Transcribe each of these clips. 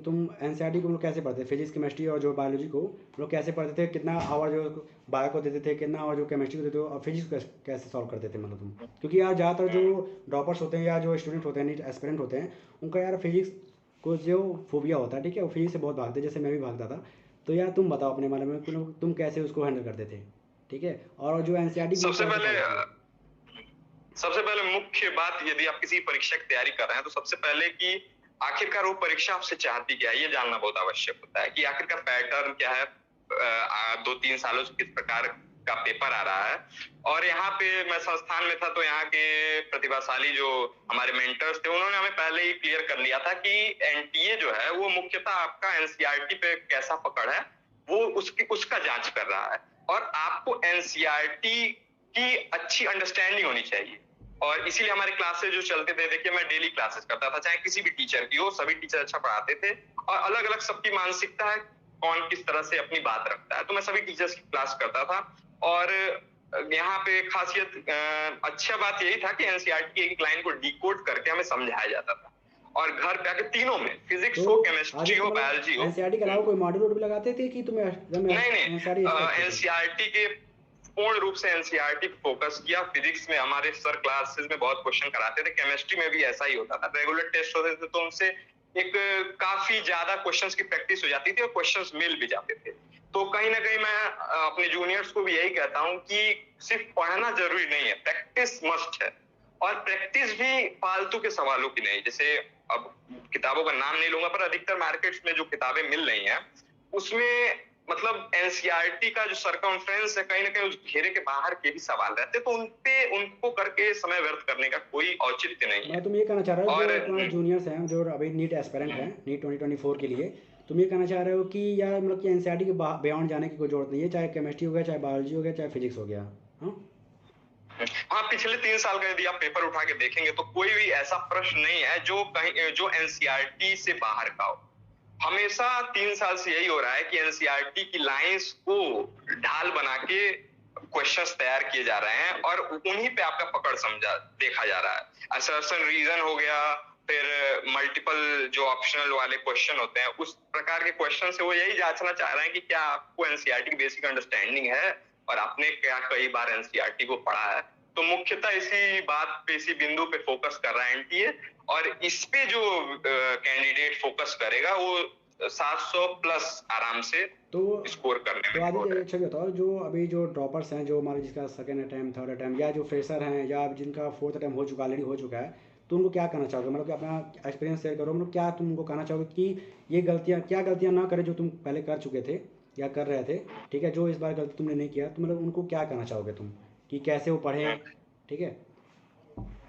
तुम एनसीईआरटी को हम लोग कैसे पढ़ते थे, फिजिक्स केमिस्ट्री और जो बायोलॉजी को हम लोग कैसे पढ़ते थे, कितना आवर जो बायो को देते थे, कितना आवर जो केमिस्ट्री को देते थे, और फिजिक्स को कैसे सॉल्व करते थे मतलब तुम? क्योंकि यार ज़्यादातर जो ड्रॉपर्स होते हैं या जो स्टूडेंट होते हैं, नीट एस्पिरेंट होते हैं, उनका यार फिजिक्स को जो फोबिया होता है, ठीक है, वो फिजिक्स से बहुत भागते हैं, जैसे मैं भी भागता था। तो यार तुम बताओ अपने बारे में कि तुम कैसे उसको हैंडल करते थे, ठीक है, और जो एनसीईआरटी को सबसे कैसे पहले फॉलो किए? सबसे पहले मुख्य बात, यदि आप किसी परीक्षा की तैयारी कर रहे हैं तो सबसे पहले कि आखिरकार वो परीक्षा आपसे चाहती क्या है, ये जानना बहुत आवश्यक होता है कि आखिरकार पैटर्न क्या है, 2-3 सालों से किस प्रकार का पेपर आ रहा है। और यहाँ पे मैं संस्थान में था तो यहाँ के प्रतिभाशाली जो हमारे मेंटर्स थे, उन्होंने हमें पहले ही क्लियर कर लिया था कि एनटीए जो है वो मुख्यतः आपका एनसीईआरटी पे कैसा पकड़ है, वो उसका जांच कर रहा है। और आपको एनसीईआरटी की अच्छी अंडरस्टैंडिंग होनी चाहिए। और इसीलिए हमारे क्लासेस जो चलते थे, देखिए मैं डेली क्लासेस करता था, चाहे किसी भी टीचर की हो, सभी टीचर अच्छा पढ़ाते थे। और अलग अलग सबकी मानसिकता है, कौन किस तरह से अपनी बात रखता है, तो मैं सभी टीचर्स की क्लास करता था। और यहाँ पे खासियत, अच्छा बात यही था कि एनसीईआरटी की एक लाइन को डिकोड करके हमें समझाया जाता था। और घर पे आके तीनों में, तो फिजिक्स हो, आगे केमिस्ट्री तो हो, मतलब बायोलॉजी हो। एनसीईआरटी के अलावा कोई मॉड्यूल वॉड्यूल लगाते थे कि तुम एकदम नहीं नहीं, एनसीईआरटी स्टक थे तुम? एनसीईआरटी के पूर्ण रूप से एनसीईआरटी फोकस किया। फिजिक्स में हमारे सर क्लासेस में बहुत क्वेश्चन कराते थे, केमिस्ट्री में भी ऐसा ही होता था, रेगुलर टेस्ट होते थे तो उनसे एक काफी ज्यादा क्वेश्चंस की प्रैक्टिस हो जाती थी और क्वेश्चंस मिल भी जाते थे। तो कहीं ना कहीं मैं अपने जूनियर्स को भी यही कहता हूँ कि सिर्फ पढ़ना जरूरी नहीं है, प्रैक्टिस मस्ट है। और प्रैक्टिस भी फालतू के सवालों की नहीं। जैसे अब किताबों का नाम नहीं लूंगा, पर अधिकतर मार्केट्स में जो किताबें मिल रही हैं उसमें मतलब एनसीईआरटी का जो सरकमफ्रेंस है, कहीं ना कहीं उस घेरे के बाहर के भी सवाल रहते, तो उनको करके समय व्यर्थ करने का कोई औचित्य नहीं मैं है। तुम ये कहना चाह रहे हो और जो तुम्हारे जूनियर्स हैं जो अभी नीट एस्पिरेंट हैं, नीट 2024 के लिए, तुम ये कहना चाह रहे हो कि यार मतलब कि एनसीईआरटी के बियॉन्ड जाने की कोई जरूरत नहीं है, चाहे केमिस्ट्री हो गया, चाहे बायोलॉजी हो गया, चाहे फिजिक्स हो गया? हाँ। हाँ, पिछले 3 साल का यदि आप पेपर उठा के देखेंगे तो कोई भी ऐसा प्रश्न नहीं है जो एनसीईआरटी से बाहर का हो। हमेशा 3 साल से यही हो रहा है कि एनसीईआरटी की लाइंस को ढाल बना के क्वेश्चंस तैयार किए जा रहे हैं और उन्हीं पे आपका पकड़ समझा देखा जा रहा है। असर्शन रीजन हो गया, फिर मल्टीपल जो ऑप्शनल वाले क्वेश्चन होते हैं, उस प्रकार के क्वेश्चन से वो यही जांचना चाह रहे हैं कि क्या आपको एनसीईआरटी की बेसिक अंडरस्टैंडिंग है और आपने क्या कई बार एनसीईआरटी को पढ़ा है। तो मुख्यतः इसी बात पे, इसी बिंदु पे फोकस कर रहा है एनटीए। और इस पे जो कैंडिडेट फोकस करेगा वो 700 प्लस आराम से तो स्कोर करने तो में हो आदित्य रहा अच्छा बताओ, जो अभी जो ड्रॉपर्स हैं, जो हमारे जिसका सेकेंड अटैम्प, थर्ड अटैम्प, या जो फ्रेशर हैं, या जिनका फोर्थ अटैम्प हो चुका, ऑलरेडी हो चुका है, तो उनको क्या कहना चाहोगे? मतलब कि अपना एक्सपीरियंस शेयर करो, मतलब क्या तुम उनको कहना चाहोगे कि ये गलतियाँ, क्या गलतियाँ ना करें जो तुम पहले कर चुके थे या कर रहे थे, ठीक है, जो इस बार गलती तुमने नहीं किया, तो मतलब उनको क्या कहना चाहोगे तुम कि कैसे वो पढ़ें, है। ठीक है?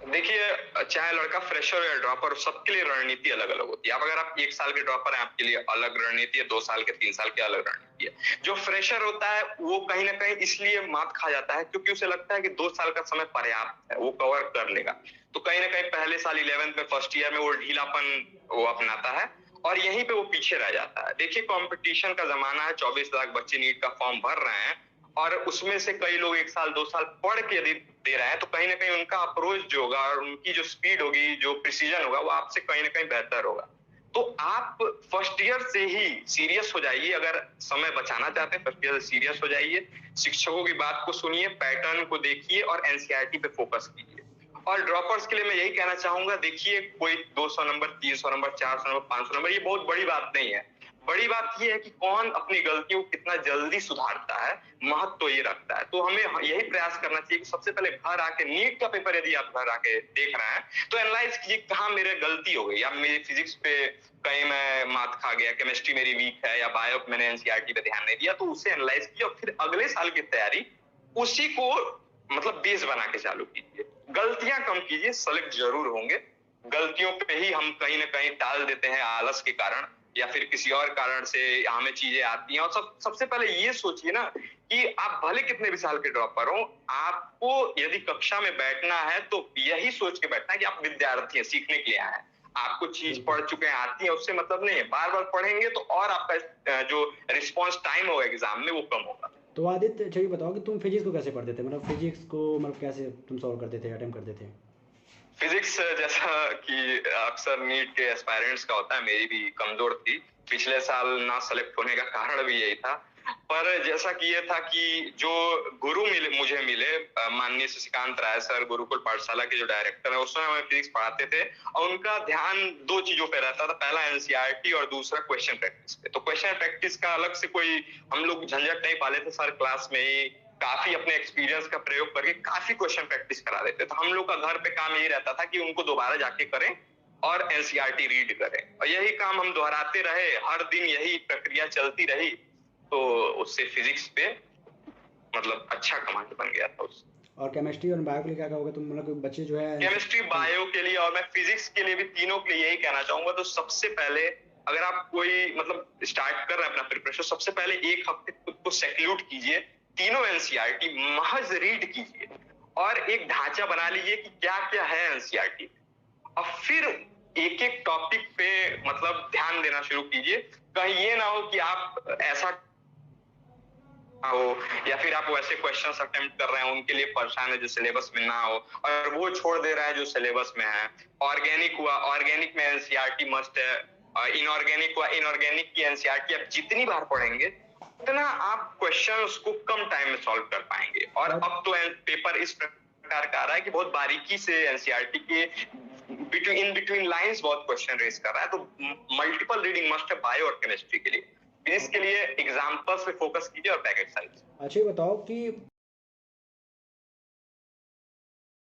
देखिए, चाहे लड़का फ्रेशर या ड्रॉपर, सबके लिए रणनीति अलग अलग होती है। अब अगर आप 1 साल के ड्रॉपर हैं, आपके लिए अलग रणनीति है, 2 साल के, 3 साल के अलग रणनीति है। जो फ्रेशर होता है वो कहीं ना कहीं इसलिए मात खा जाता है क्योंकि उसे लगता है कि 2 साल का समय पर्याप्त है, वो कवर कर लेगा। तो कहीं ना कहीं पहले साल 11th में, फर्स्ट ईयर में वो ढीलापन वो अपनाता है और यहीं पे वो पीछे रह जाता है। देखिए, कंपटीशन का जमाना है, 24 लाख बच्चे नीट का फॉर्म भर रहे हैं और उसमें से कई लोग 1 साल 2 साल पढ़ के यदि दे रहे हैं तो कहीं ना कहीं उनका अप्रोच जो होगा और उनकी जो स्पीड होगी, जो प्रिसीजन होगा, वो आपसे कहीं ना कहीं बेहतर होगा। तो आप फर्स्ट ईयर से ही सीरियस हो जाइए। अगर समय बचाना चाहते हैं, फर्स्ट ईयर से सीरियस हो जाइए, शिक्षकों की बात को सुनिए, पैटर्न को देखिए और एनसीईआरटी पे फोकस कीजिए। और ड्रॉपर्स के लिए मैं यही कहना चाहूंगा, देखिए कोई 200 नंबर, 300 नंबर, 400 नंबर, 500 नंबर, ये बहुत बड़ी बात नहीं है। बड़ी बात यह है कि कौन अपनी गलतियों को कितना जल्दी सुधारता है, महत्व तो ये रखता है। तो हमें यही प्रयास करना चाहिए कि सबसे पहले घर आके, नीट का पेपर यदि आप घर आके देख रहे हैं तो एनालाइज कीजिए कहाँ मेरे गलती हो गई, या मेरी फिजिक्स पे कहीं मैं मात खा गया, केमिस्ट्री मेरी वीक है, या बायो मैंने एनसीईआरटी पे ध्यान नहीं दिया, तो उसे एनालाइज कीजिए और फिर अगले साल की तैयारी उसी को मतलब बेस बना के चालू कीजिए। गलतियां कम कीजिए, सेलेक्ट जरूर होंगे। गलतियों पे ही हम कहीं ना कहीं टाल देते हैं, आलस के कारण या फिर किसी और कारण से हमें चीजें आती हैं। और सबसे पहले ये सोचिए ना कि आप भले कितने भी साल के ड्रॉपर हो, आपको यदि कक्षा में बैठना है तो यही सोच के बैठना है कि आप विद्यार्थी हैं, सीखने के लिए आए हैं। आपको चीज बिल्कुल। पढ़ चुके हैं, आती है, उससे मतलब नहीं है। बार बार पढ़ेंगे तो और आपका जो रिस्पॉन्स टाइम होगा एग्जाम में वो कम होगा। तो आदित्य अच्छा ये बताओ कि तुम फिजिक्स को कैसे पढ़ते थे, मतलब फिजिक्स को मतलब कैसे तुम सॉल्व करते थे, अटेम्प्ट करते थे? फिजिक्स जैसा कि अक्सर नीट के एस्पायरेंट्स का होता है, मेरी भी कमजोर थी। पिछले साल ना सेलेक्ट होने का कारण भी यही था। पर जैसा कि ये था कि जो गुरु मुझे मिले, माननीय शशिकांत राय सर, गुरुकुल पाठशाला के जो डायरेक्टर है, उस समय हमें फिजिक्स पढ़ाते थे और उनका ध्यान दो चीजों पे रहता था। पहला एनसीईआरटी और दूसरा क्वेश्चन प्रैक्टिस पे। तो क्वेश्चन प्रैक्टिस का अलग से कोई हम लोग झंझट नहीं पाले थे। सर क्लास में ही काफी अपने एक्सपीरियंस का प्रयोग करके काफी क्वेश्चन प्रैक्टिस करा देते। तो हम लोग का घर पे काम यही रहता था कि उनको दोबारा जाके करें और एनसीईआरटी रीड करें, और यही काम हम दोहराते रहे, हर दिन यही प्रक्रिया चलती रही। तो उससे फिजिक्स पे मतलब अच्छा कमांड बन गया था उससे। और केमिस्ट्री और बायो के लिए क्या कहोगे तुम, मतलब बच्चे जो है केमिस्ट्री, बायो के लिए और मैं फिजिक्स के लिए भी, तीनों के लिए यही कहना चाहूंगा। तो सबसे पहले अगर आप कोई मतलब स्टार्ट कर रहे हैं अपना प्रिपरेशन, सबसे पहले एक हफ्ते खुद को सेक्लूट कीजिए, तीनों एनसीईआरटी महज रीड कीजिए और एक ढांचा बना लीजिए कि क्या क्या है एनसीईआरटी, और फिर एक एक टॉपिक पे मतलब ध्यान देना शुरू कीजिए। कहीं ये ना हो कि आप ऐसा हो या फिर आप वैसे क्वेश्चंस अटेम्प्ट कर रहे हैं उनके लिए परेशान है जो सिलेबस में ना हो, और वो छोड़ दे रहा है जो सिलेबस में है। ऑर्गेनिक हुआ, ऑर्गेनिक में एनसीईआरटी मस्ट है। इनऑर्गेनिक हुआ, इनऑर्गेनिक की एनसीईआरटी आप जितनी बार पढ़ेंगे उतना आप क्वेश्चंस को कम टाइम में सॉल्व कर पाएंगे। और अब तो पेपर इस प्रकार का आ रहा है कि बहुत बारीकी से एनसीईआरटी के इन बिटवीन लाइंस बहुत क्वेश्चन रेज कर रहा है। तो मल्टीपल रीडिंग मस्ट है बायो और केमिस्ट्री के लिए। इसके लिए एग्जाम्पल्स पे फोकस कीजिए और पैकेट साइज। अच्छा ये बताओ कि